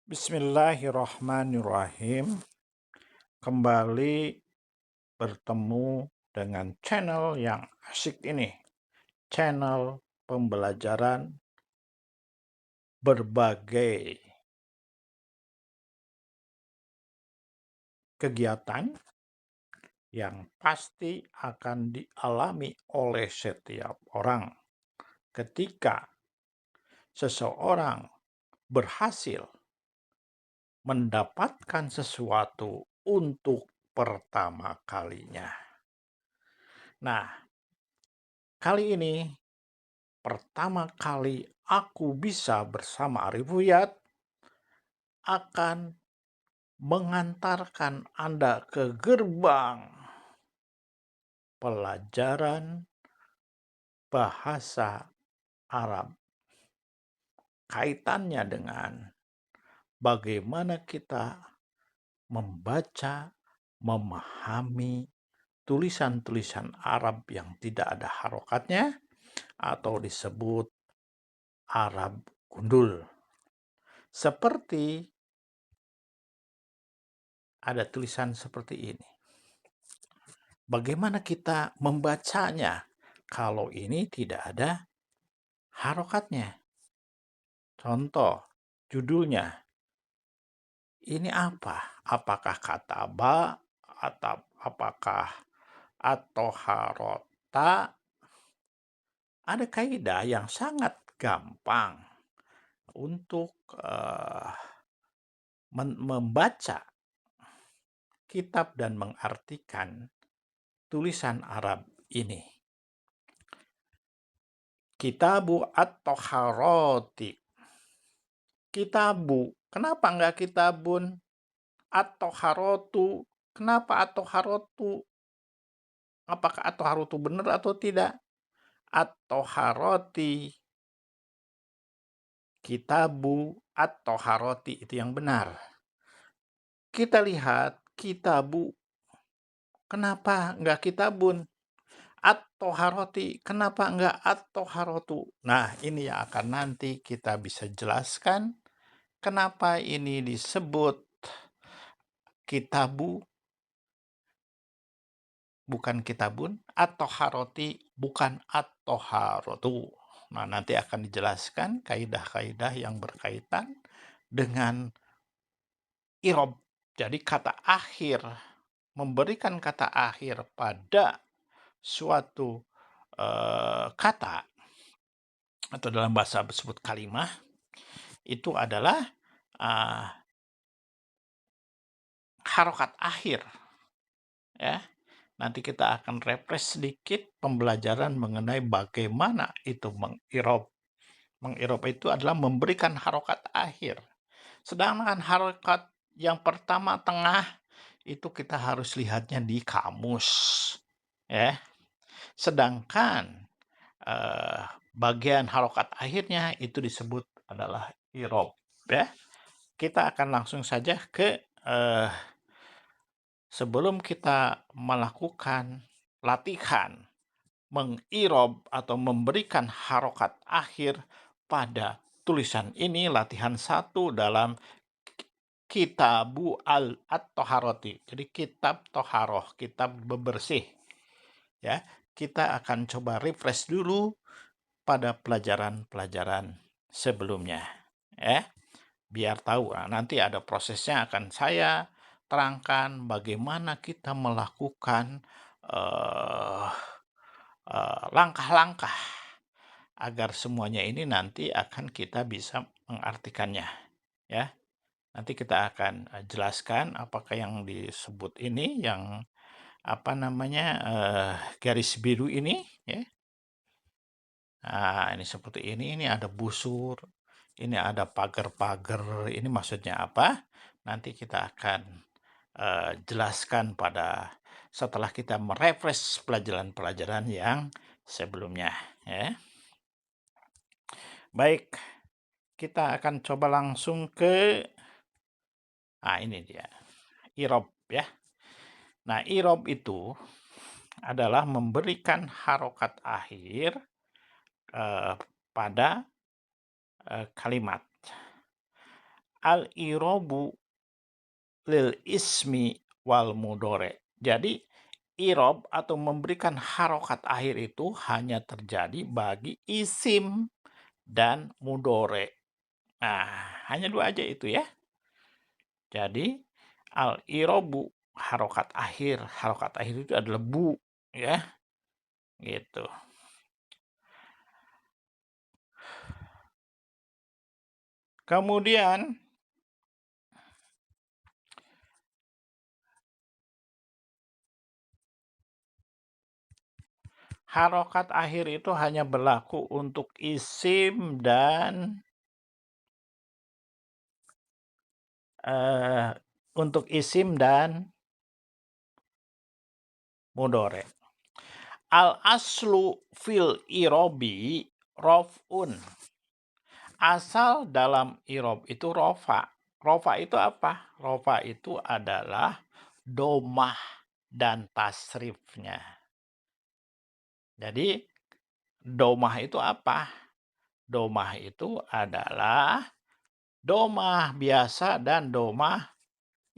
Bismillahirrahmanirrahim. Kembali bertemu dengan channel yang asik ini. Channel pembelajaran berbagai kegiatan yang pasti akan dialami oleh setiap orang ketika seseorang berhasil mendapatkan sesuatu untuk pertama kalinya. Nah, kali ini pertama kali aku bisa bersama Arif Buyat akan mengantarkan Anda ke gerbang pelajaran bahasa Arab. Kaitannya dengan bagaimana kita membaca, memahami tulisan-tulisan Arab yang tidak ada harokatnya atau disebut Arab gundul. Seperti ada tulisan seperti ini. Bagaimana kita membacanya kalau ini tidak ada harokatnya? Contoh, judulnya. Ini apa? Apakah kata ba atau apakah atau harota? Ada kaidah yang sangat gampang untuk membaca kitab dan mengartikan tulisan Arab ini. Kitabu at-Taharati. Kitabu. Kenapa enggak kitabun? At-Taharatu. Kenapa at-Taharatu? Apakah at-Taharatu benar atau tidak? At-Taharati. Kitabu at-Taharati itu yang benar. Kita lihat kitabu. Kenapa enggak kitabun? At-Taharati. Kenapa enggak at-Taharatu? Nah, ini yang akan nanti kita bisa jelaskan kenapa ini disebut kitabu bukan kitabun, at-Taharati bukan at-Taharatu. Nah, nanti akan dijelaskan kaidah-kaidah yang berkaitan dengan irob. Jadi kata akhir, memberikan kata akhir pada suatu kata atau dalam bahasa disebut kalimah itu adalah harokat akhir. Ya, nanti kita akan refresh sedikit pembelajaran mengenai bagaimana itu mengirob. Mengirob itu adalah memberikan harokat akhir. Sedangkan harokat yang pertama tengah itu kita harus lihatnya di kamus. Ya. Sedangkan bagian harokat akhirnya itu disebut adalah irob. Ya. Kita akan langsung saja ke sebelum kita melakukan latihan mengirob atau memberikan harokat akhir pada tulisan ini, latihan 1 dalam Kitabu at-Taharati. Jadi kitab toharoh, kitab bebersih. Ya, kita akan coba refresh dulu pada pelajaran-pelajaran sebelumnya. Ya, biar tahu. Nah, nanti ada prosesnya akan saya terangkan bagaimana kita melakukan langkah-langkah agar semuanya ini nanti akan kita bisa mengartikannya. Ya, nanti kita akan jelaskan apakah yang disebut ini, yang garis biru ini. Ya. Nah, ini seperti ini ada busur, ini ada pagar-pagar, ini maksudnya apa? Nanti kita akan jelaskan setelah kita merefresh pelajaran-pelajaran yang sebelumnya. Ya. Baik, kita akan coba langsung ke ini dia, irob ya. Nah, irob itu adalah memberikan harokat akhir pada kalimat. Al-i'rabu lil ismi wal mudhari'. Jadi i'rab atau memberikan harokat akhir itu hanya terjadi bagi isim dan mudhari'. Nah, hanya 2 aja itu ya. Jadi al-i'rabu harokat akhir itu adalah bu ya, gitu. Kemudian harokat akhir itu hanya berlaku untuk isim dan eh, mudhari'. Al aslu fil irobi rof'un. Asal dalam irob itu rofa. Rofa itu apa? Rofa itu adalah domah dan tasrifnya. Jadi domah itu apa? Domah itu adalah domah biasa dan domah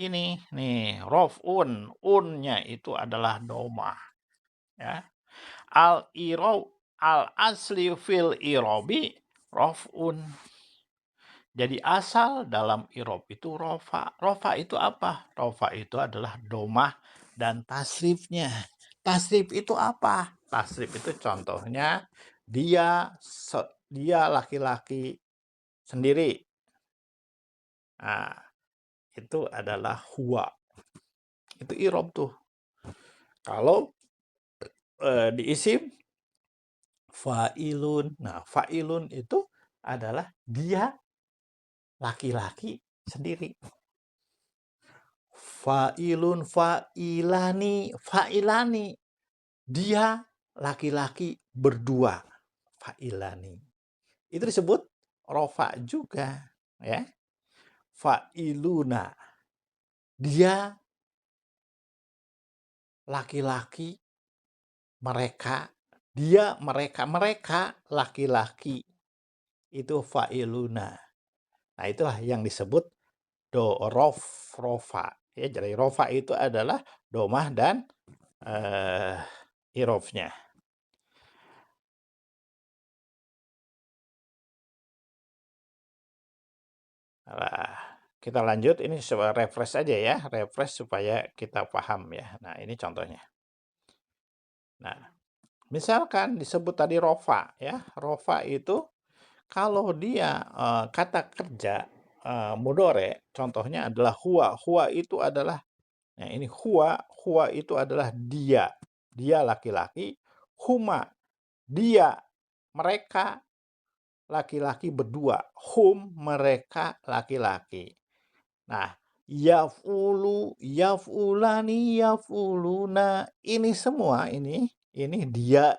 ini nih rof'un. Unnya itu adalah domah ya. Al asli fil irobi rof'un. Jadi asal dalam irob itu rofa. Rofa itu apa? Rofa itu adalah domah dan tasrifnya. Tasrif itu apa? Tasrif itu contohnya dia laki-laki sendiri. Nah, itu adalah huwa. Itu irob tuh. Kalau diisim fa'ilun. Nah, fa'ilun itu adalah dia laki-laki sendiri. Fa'ilun, fa'ilani. Dia laki-laki berdua. Fa'ilani. Itu disebut rofa juga. Ya. Fa'iluna. Dia laki-laki mereka. Dia mereka laki-laki. Itu fa'iluna. Nah, itulah yang disebut rofa. Ya, jadi rofa itu adalah domah dan irofnya. Nah, kita lanjut, ini coba refresh aja ya, refresh supaya kita paham ya. Nah, ini contohnya. Nah, misalkan disebut tadi rofa ya, rofa itu kalau dia kata kerja mudhari, contohnya adalah huwa. Huwa itu adalah, nah ini huwa itu adalah dia laki-laki, huma dia mereka laki-laki berdua, hum mereka laki-laki. Nah, yaf'ulu, yaf'ulani, yaf'uluna, ini semua ini dia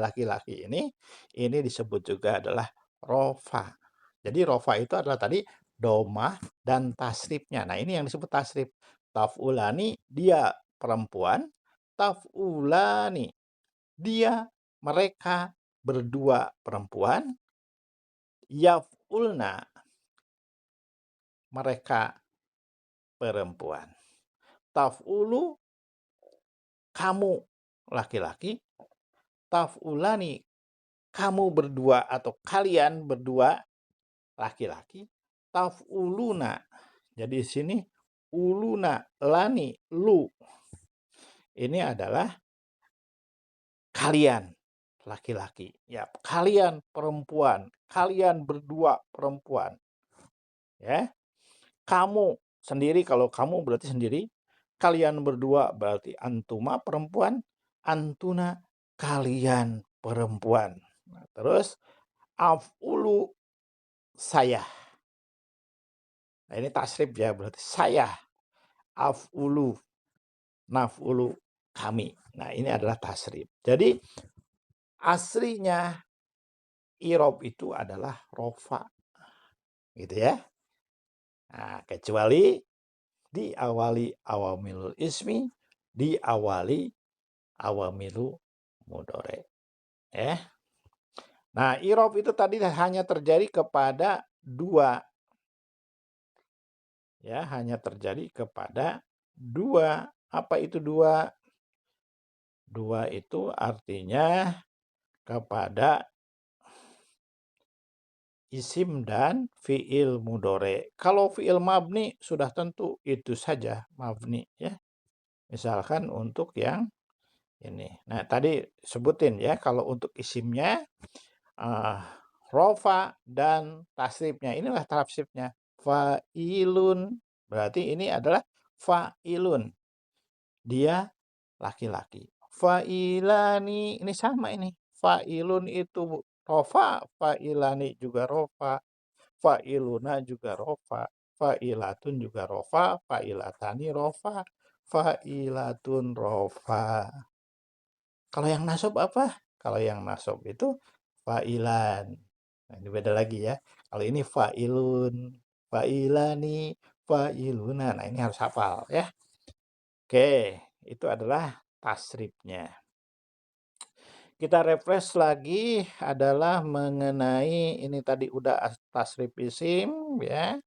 laki-laki ini disebut juga adalah rofa. Jadi rofa itu adalah tadi domah dan tasrifnya. Nah, ini yang disebut tasrif. Taf'ulani dia perempuan, taf'ulani dia mereka berdua perempuan, yaf'ulna mereka perempuan. Taf'ulu kamu laki-laki, taf'ulani kamu berdua atau kalian berdua laki-laki, taf'uluna. Jadi di sini uluna, lani, lu. Ini adalah kalian laki-laki. Ya, kalian perempuan, kalian berdua perempuan. Ya. Kamu sendiri, kalau kamu berarti sendiri, kalian berdua berarti antuma perempuan, antuna kalian perempuan. Nah, terus af'ulu saya. Nah, ini tasrif ya, berarti saya. Af'ulu, naf'ulu kami. Nah, ini adalah tasrif. Jadi aslinya irob itu adalah rofa. Gitu ya. Nah, kecuali diawali awamilul ismi, diawali awamilu mudhari. Ya. Nah, irob itu tadi hanya terjadi kepada dua ya, hanya terjadi kepada dua. Apa itu dua? Dua itu artinya kepada isim dan fiil mudore. Kalau fiil mabni sudah tentu itu saja mabni ya. Misalkan untuk yang ini. Nah, tadi sebutin ya kalau untuk isimnya eh, rofa dan tasrifnya. Inilah tasrifnya. Fa'ilun. Berarti ini adalah fa'ilun. Dia laki-laki. Fa'ilani. Ini sama ini. Fa'ilun itu rofa. Fa'ilani juga rofa. Fa'iluna juga rofa. Fa'ilatun juga rofa. Fa'ilatani rofa. Fa'ilatun rofa. Kalau yang nasab apa? Kalau yang nasab itu fa'ilan. Nah, ini beda lagi ya. Kalau ini fa'ilun, fa'ilani, fa'iluna. Nah, ini harus hafal ya. Oke, itu adalah tasrifnya. Kita refresh lagi adalah mengenai ini tadi udah tasrif isim ya.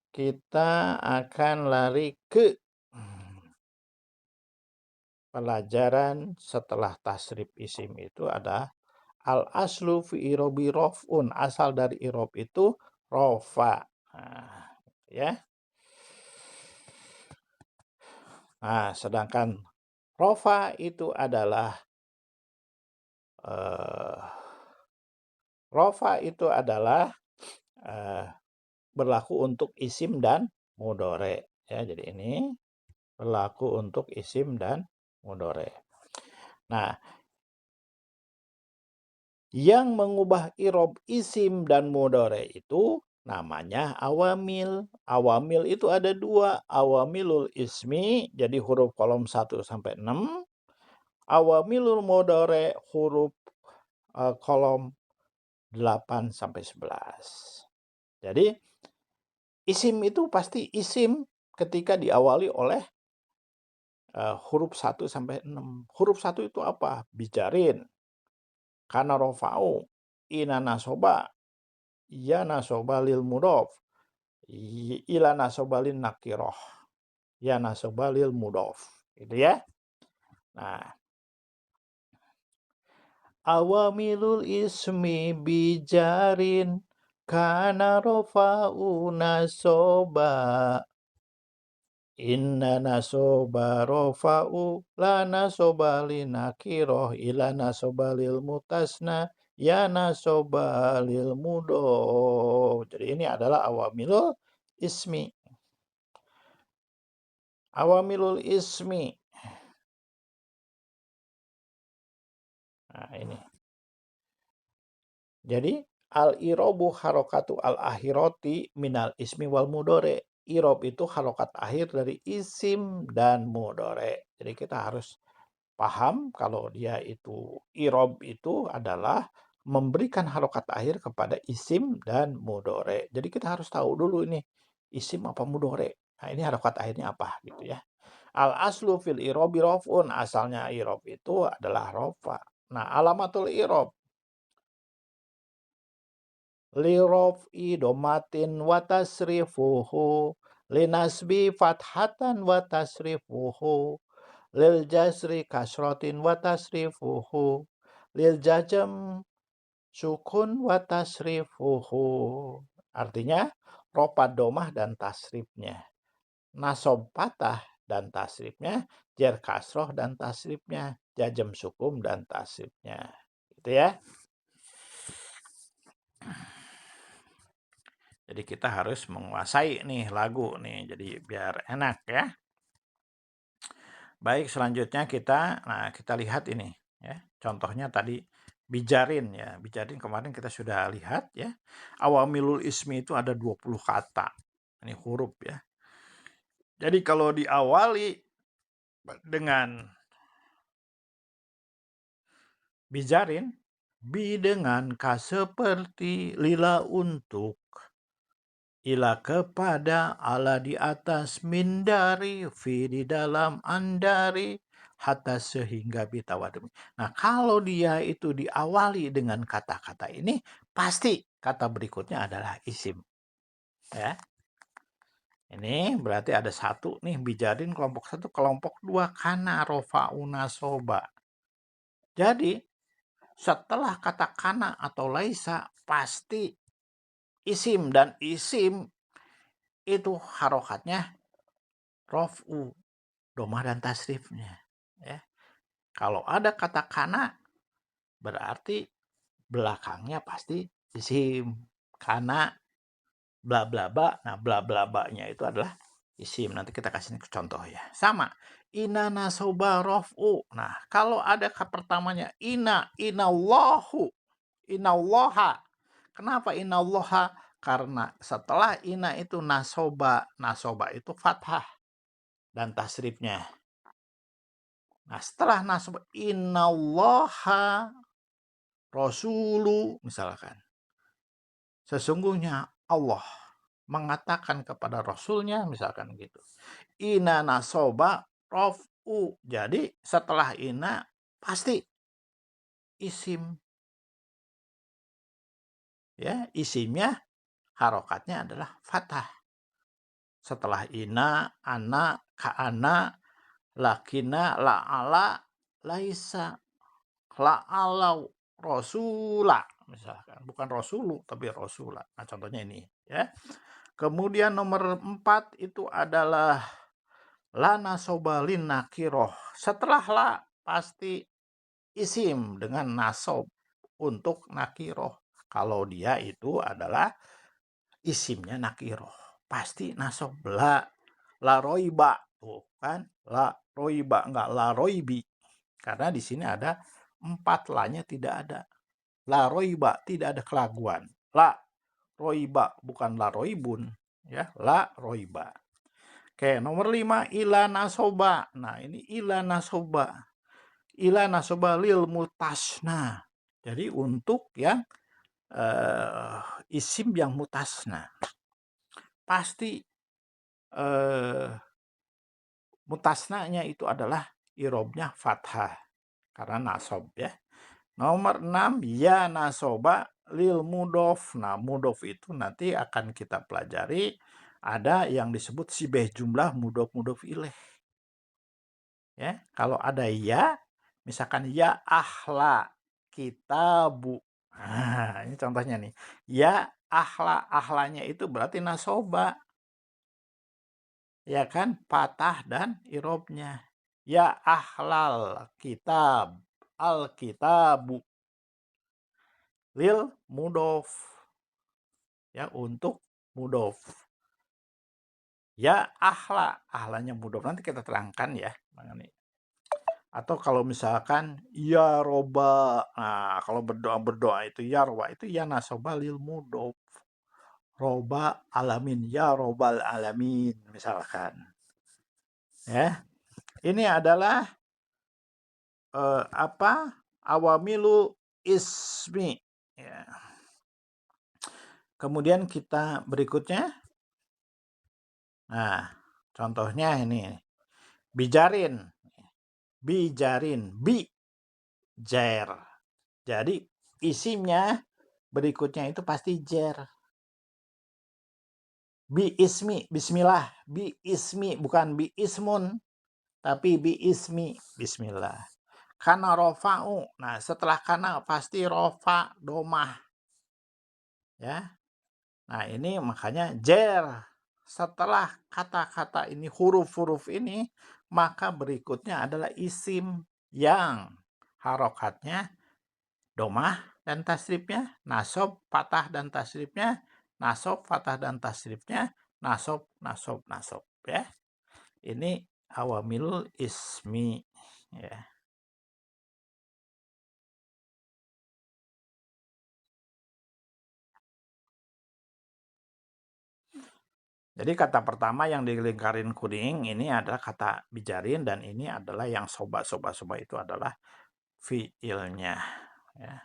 Kita akan lari ke pelajaran setelah tasrif isim itu ada al aslu fi irobi rofun, asal dari irob itu rofa. Nah, ya. Nah, sedangkan rofa itu adalah eh, rofa itu adalah eh, berlaku untuk isim dan mudore. Ya, jadi ini berlaku untuk isim dan mudore. Nah, yang mengubah irob isim dan mudore itu namanya awamil. Awamil itu ada dua. Awamilul ismi, jadi huruf kolom 1 sampai 6. Awamilul mudore, huruf kolom 8 sampai 11. Jadi isim itu pasti isim ketika diawali oleh huruf 1 sampai 6. Huruf 1 itu apa? Bijarin. Kana rofa'u. Ina nasoba. Ya nasoba lil mudof. Ila nasobalin nakiroh. Ya nasobalil mudof. Gitu ya. Nah. Awamilul ismi bijarin. Kana rofa'u nasoba. Inna nasoba rofa'u. La nasobalin nakiroh. Ila nasobalil mutasna. Ya nasobalil mudof. Jadi ini adalah awamilul ismi. Awamilul ismi. Nah, ini. Jadi al-irobu harokatu al-akhiroti minal ismi wal mudore. Irob itu harokat akhir dari isim dan mudore. Jadi kita harus paham kalau dia itu irob itu adalah memberikan harokat akhir kepada isim dan mudore. Jadi kita harus tahu dulu ini isim apa mudore. Nah, ini harokat akhirnya apa gitu ya. Al aslu fil irobi rofun, asalnya irob itu adalah rofa. Nah, alamatul irob li rof'i domatin wa tasrifuhu linasbi fathatan wa tasrifuhu lil jasri kasrotin wa tasrifuhu lil jajam sukun wa tasrifuhu. Artinya ropa domah dan tasrifnya, nasob patah dan tasrifnya, jer kasroh dan tasrifnya, jajem sukum dan tasrifnya. Gitu ya. Jadi kita harus menguasai nih lagu nih, jadi biar enak ya. Baik, selanjutnya kita lihat ini ya. Contohnya tadi bijarin ya. Bijarin kemarin kita sudah lihat ya. Awamilul ismi itu ada 20 kata. Ini huruf ya. Jadi kalau diawali dengan bijarin, bi dengan ka seperti, lila untuk, ila kepada, ala di atas, min dari, fi di dalam, andari, hatta sehingga bitawadumi. Nah, kalau dia itu diawali dengan kata-kata ini, pasti kata berikutnya adalah isim. Ya. Ini berarti ada satu nih, bijarin kelompok satu, kelompok dua, kana, rofa'u, nasoba. Jadi setelah kata kana atau laisa pasti isim, dan isim itu harokatnya rof'u, domah dan tasrifnya. Ya. Kalau ada kata kana berarti belakangnya pasti isim. Kana bla bla ba. Nah, bla bla ba-nya itu adalah isim. Nanti kita kasih contoh ya. Sama. Ina nasoba rof'u. Nah, kalau ada pertamanya inallahu, inallaha. Kenapa inallaha? Karena setelah ina itu nasoba. Nasoba itu fathah dan tasrifnya. Nah, setelah nasoba inallaha rasulu misalkan. Sesungguhnya Allah mengatakan kepada Rasulnya misalkan gitu. Ina nasoba rof'u. Jadi setelah ina pasti isim. Ya, isimnya harokatnya adalah fathah. Setelah ina, ana, ka'ana, lakina, la'ala, laisa, la'alau, rosula misalkan. Bukan rasulu tapi rosula. Nah, contohnya ini ya. Kemudian nomor 4 itu adalah la nasobalin nakiroh. Setelah la pasti isim dengan nasob untuk nakiroh. Kalau dia itu adalah isimnya nakiroh, pasti nasob. La roiba, tuh kan, la roiba, enggak la roibi, karena di sini ada 4, la-nya tidak ada. La roiba, tidak ada keraguan. La roiba, bukan la roibun, ya, la roiba. Oke, nomor 5, ila nasoba. Nah, ini ila nasoba. Ila nasoba lil mutasna. Jadi untuk yang isim yang mutasna. Pasti mutasnanya itu adalah irobnya fathah karena nasob ya. Nomor 6, ya nasoba lil mudof. Nah, mudof itu nanti akan kita pelajari, ada yang disebut sibeh jumlah mudof ilaih. Ya, kalau ada ya, misalkan ya ahla kitabu. Nah, ini contohnya nih. Ya ahla, ahlanya itu berarti nasoba. Ya kan, patah dan irobnya. Ya ahlal kitab, al kitabu lil mudof. Ya, untuk mudof. Ya ahla, ahlanya mudof. Nanti kita terangkan ya mengenai. Atau kalau misalkan ya roba, nah kalau berdoa itu ya roba, itu ya nasoba lil mudof. Roba alamin, ya robal alamin misalkan. Ya, ini adalah awamilu ismi. Ya. Kemudian kita berikutnya, nah contohnya ini, bijarin, jer. Jadi isimnya berikutnya itu pasti jer. Bi ismi, bismillah, bi ismi, bukan bi ismun, tapi bi ismi, bismillah. Kana rofa'u, nah setelah kana pasti rofa, domah. Ya, nah ini makanya jer. Setelah kata-kata ini, huruf-huruf ini, maka berikutnya adalah isim yang harokatnya domah dan tasrifnya, nasob, patah dan tasrifnya, nasob, patah dan tasrifnya, nasob, nasob, nasob. Ya, ini awamilul ismi. Ya. Jadi kata pertama yang dilingkarin kuning ini adalah kata bijarin, dan ini adalah yang soba itu adalah fiilnya. Ya.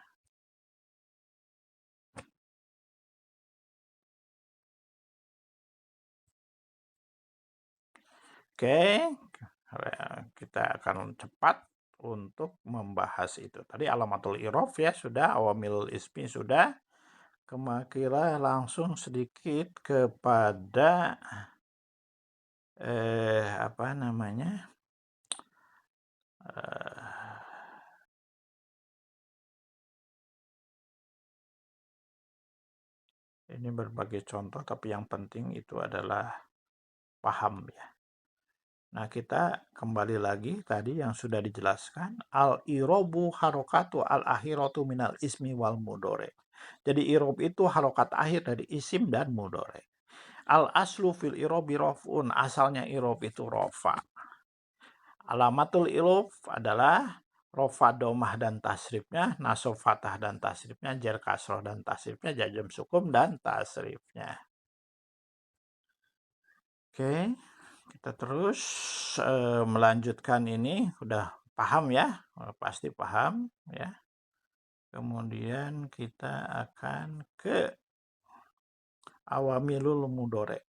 Oke, kita akan cepat untuk membahas itu. Tadi alamatul irof ya sudah, awamil ismi sudah. Kira langsung sedikit kepada apa namanya, eee, ini berbagai contoh, tapi yang penting itu adalah paham ya. Nah, kita kembali lagi tadi yang sudah dijelaskan, al-i'rabu harokatu al-akhiratu minal ismi wal mudhari'. Jadi i'rab itu harokat akhir dari isim dan mudhari'. Al-aslu fil i'rabi raf'un, asalnya i'rab itu rafa. Alamatul i'rab adalah rafa domah dan tasrifnya, nasab fathah dan tasrifnya, jar kasroh dan tasrifnya, jazm sukun dan tasrifnya. Oke, kita terus melanjutkan ini. Udah paham ya? Pasti paham ya. Kemudian kita akan ke awamilul mudhari'.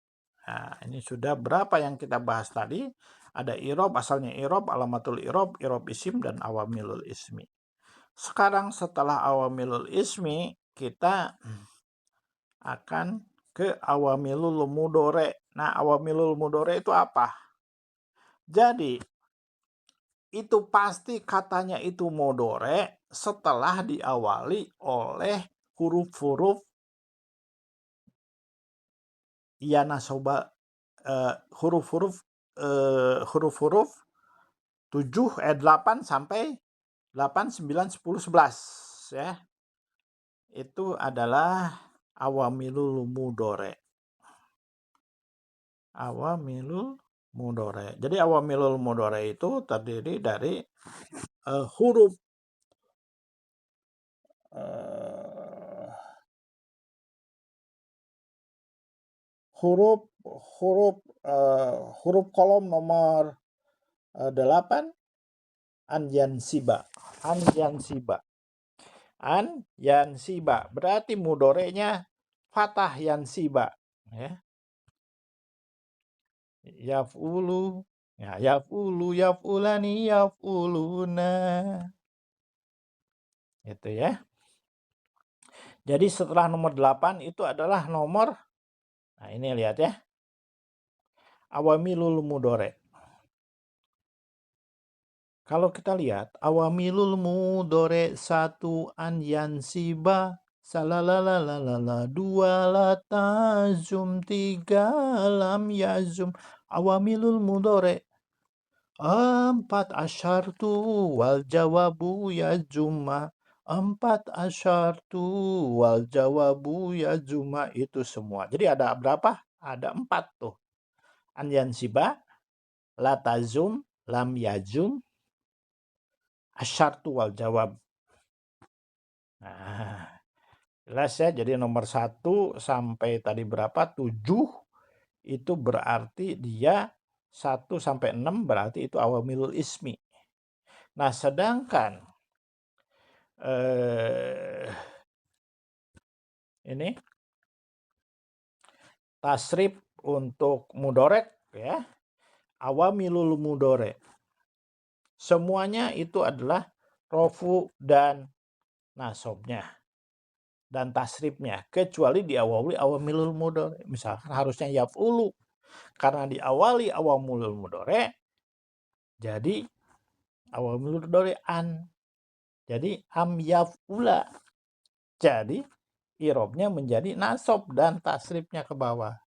Nah, ini sudah berapa yang kita bahas tadi? Ada i'rab, asalnya i'rab, alamatul i'rab, i'rab isim, dan awamilul ismi. Sekarang setelah awamilul ismi, kita akan ke awamilul mudhari'. Nah, awamilul mudhari' itu apa? Jadi, itu pasti katanya itu mudhari' setelah diawali oleh huruf-huruf ya nasoba, huruf-huruf 8 sampai 8, 9, 10, 11 ya. Itu adalah awamilul mudhari'. Awamilul mudhari'. Jadi awamilul mudhari' itu terdiri dari huruf huruf kolom nomor 8 anyansiba. Anyansiba berarti mudhari'nya fathah yansiba ya. Yaf'ulu, ya, yaf'ulu, yaf'ulani, yaf'uluna. Itu ya. Jadi setelah nomor 8 itu adalah nomor, nah ini lihat ya, awamilul mudhari'. Kalau kita lihat awamilul mudhari' 1 an yansiba, salalalalala, 2 latazum, 3 lam yazum. Awamilul mudhari' 4 asyartu wal jawabu yazuma. 4 asyartu wal jawabu yazuma, itu semua. Jadi ada berapa? Ada 4 tuh. An yansiba, latazum, lam yazum, asyartu wal jawab. Nah, jelas ya. Jadi nomor 1 sampai tadi berapa? 7 itu berarti dia 1 sampai 6 berarti itu awamilul ismi. Nah, sedangkan ini tasrif untuk mudhari' ya. Awamilul mudhari'. Semuanya itu adalah rofu dan nasabnya dan tasrifnya, kecuali diawali awamilul mudhari'. Misalkan harusnya yaf'ulu, karena diawali awamilul mudhari', jadi awamilul mudhari' an. Jadi am yaf'ula. Jadi i'rabnya menjadi nasab dan tasrifnya ke bawah.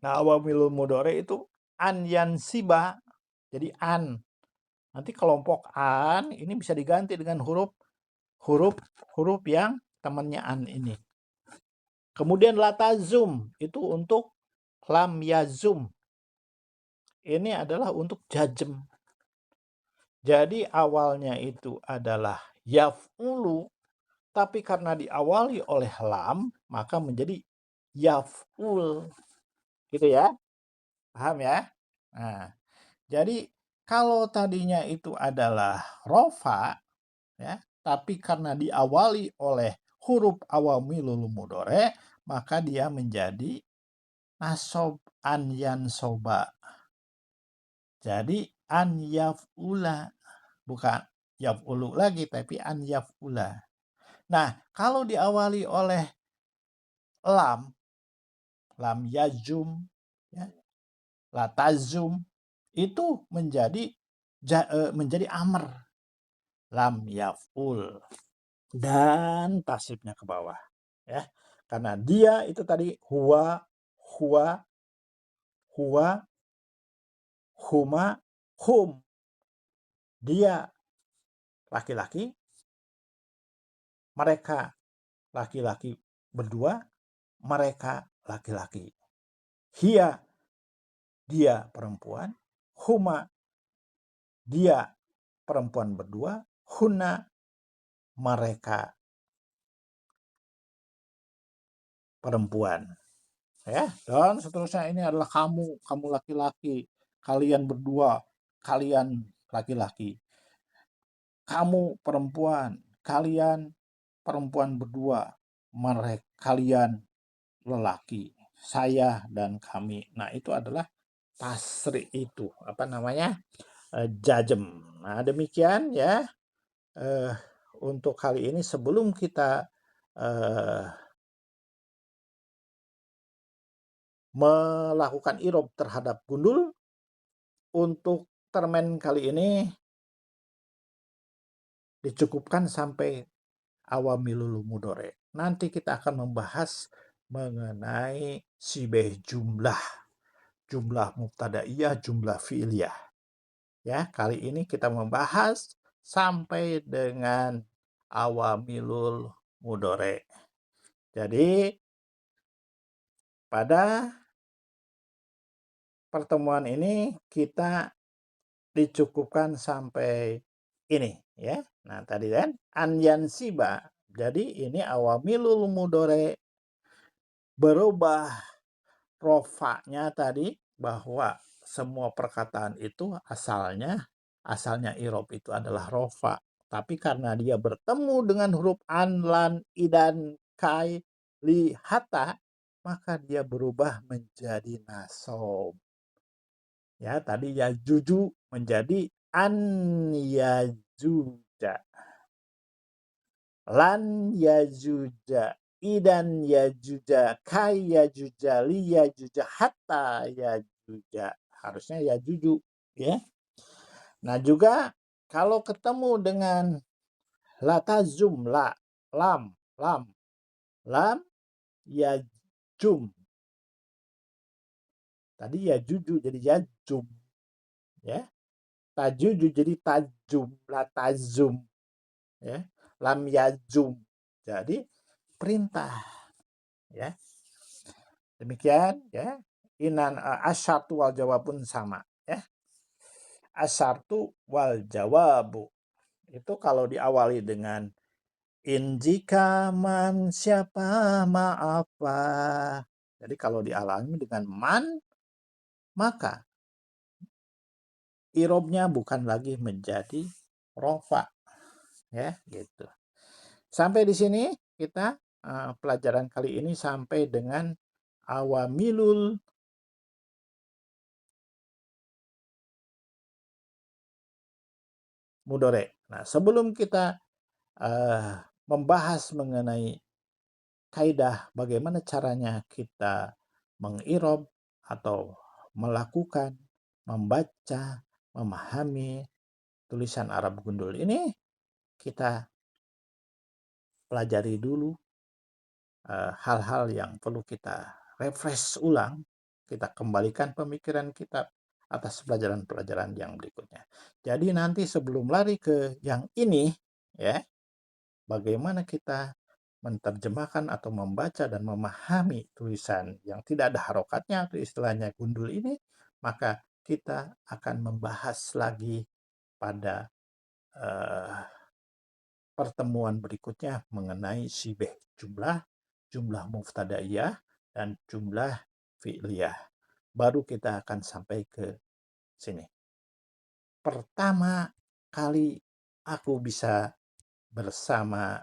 Nah, awamilul mudhari' itu an yansiba. Jadi an. Nanti kelompok an ini bisa diganti dengan huruf yang temannya an ini. Kemudian latazum itu untuk lam yazum. Ini adalah untuk jazm. Jadi awalnya itu adalah yaf'ulu, tapi karena diawali oleh lam, maka menjadi yaf'ul. Gitu ya. Paham ya? Nah, jadi kalau tadinya itu adalah rofa, ya, tapi karena diawali oleh huruf awamilul mudhari', maka dia menjadi nasab an yansoba. Jadi an yaf'ula, bukan yaf'ulu lagi tapi an yaf'ula. Nah, kalau diawali oleh lam yazum ya, latazum itu menjadi amr, lam yaf'ul, dan tasibnya ke bawah, ya. Karena dia itu tadi huwa, huwa, huma, hum. Dia laki-laki, mereka laki-laki berdua, mereka laki-laki. Hia, dia perempuan, huma, dia perempuan berdua, hunna, mereka perempuan, ya. Dan seterusnya, ini adalah kamu laki-laki, kalian berdua, kalian laki-laki, kamu perempuan, kalian perempuan berdua, mereka kalian lelaki, saya dan kami. Nah, itu adalah tasri, itu apa namanya, jajem. Nah, demikian ya untuk kali ini. Sebelum kita melakukan irob terhadap gundul, untuk termen kali ini dicukupkan sampai awamilul mudhore. Nanti kita akan membahas mengenai sibeh jumlah mubtadaiyah, jumlah fi'liyah. Ya, kali ini kita membahas sampai dengan awamilul mudhore. Jadi pada pertemuan ini kita dicukupkan sampai ini, ya. Nah, tadi kan anyansiba. Jadi ini awamilul mudhore berubah rofanya tadi, bahwa semua perkataan itu asalnya irob itu adalah rofa. Tapi karena dia bertemu dengan huruf an, lan, idan, kai, li, hatta, maka dia berubah menjadi nasob. Ya, tadi ya juju menjadi an yajuja, lan yajuja, idan yajuja, kai yajuja, li yajuja, hatta yajuja. Harusnya yajuju, ya. Nah, juga kalau ketemu dengan latazum, lam, lam yajum. Tadi yajuju jadi yajum, ya. Tajuju jadi tajum, latazum, ya. Lam yajum jadi perintah, ya. Demikian, ya. Inan asyartu wal jawab pun sama, ya. Asyartu wal jawabu itu kalau diawali dengan in, jika, man, siapa, ma, apa. Jadi kalau dialami dengan man, maka irobnya bukan lagi menjadi rofa, ya, gitu. Sampai di sini kita pelajaran kali ini sampai dengan awamilul mudhore. Nah, sebelum kita membahas mengenai kaidah bagaimana caranya kita mengirob atau melakukan, membaca, memahami tulisan Arab gundul ini, kita pelajari dulu hal-hal yang perlu kita refresh ulang, kita kembalikan pemikiran kita atas pelajaran-pelajaran yang berikutnya. Jadi nanti sebelum lari ke yang ini, ya, bagaimana kita menerjemahkan atau membaca dan memahami tulisan yang tidak ada harokatnya atau istilahnya gundul ini, maka kita akan membahas lagi pada pertemuan berikutnya mengenai sibeh jumlah muftadaiyah, dan jumlah fi'liyah. Baru kita akan sampai ke sini. Pertama kali aku bisa bersama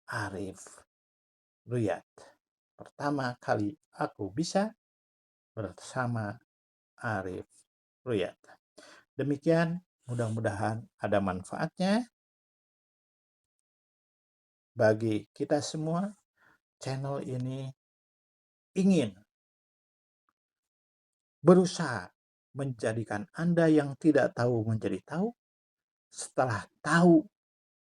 Arif Ruyat. Pertama kali aku bisa bersama Arif Ruyat. Demikian, mudah-mudahan ada manfaatnya bagi kita semua. Channel ini ingin berusaha menjadikan Anda yang tidak tahu menjadi tahu, setelah tahu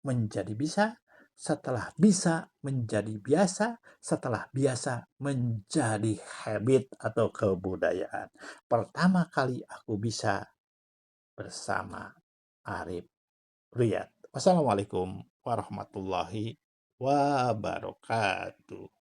menjadi bisa, setelah bisa menjadi biasa, setelah biasa menjadi habit atau kebudayaan. Pertama kali aku bisa bersama Arif Riyad. Wassalamualaikum warahmatullahi wabarakatuh.